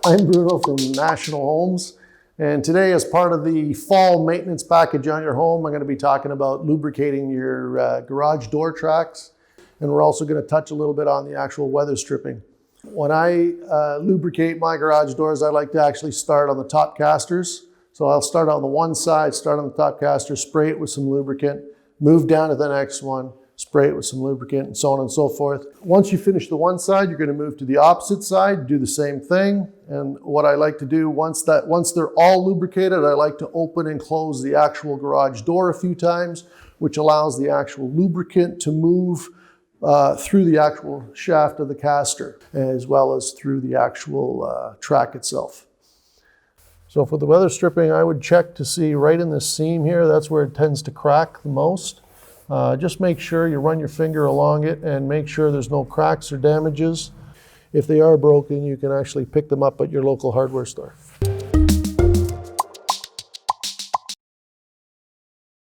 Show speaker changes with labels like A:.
A: I'm Bruno from National Homes, and today as part of the fall maintenance package on your home, I'm going to be talking about lubricating your garage door tracks, and we're also going to touch a little bit on the actual weather stripping. When I lubricate my garage doors, I like to actually start on the top casters. So I'll start on the one side, start on the top caster, spray it with some lubricant, move down to the next one, spray it with some lubricant, and so on and so forth. Once you finish the one side, you're going to move to the opposite side, do the same thing. And what I like to do, once they're all lubricated, I like to open and close the actual garage door a few times, which allows the actual lubricant to move through the actual shaft of the caster, as well as through the actual track itself. So for the weather stripping, I would check to see right in this seam here, that's where it tends to crack the most. Just make sure you run your finger along it and make sure there's no cracks or damages. If they are broken, you can actually pick them up at your local hardware store.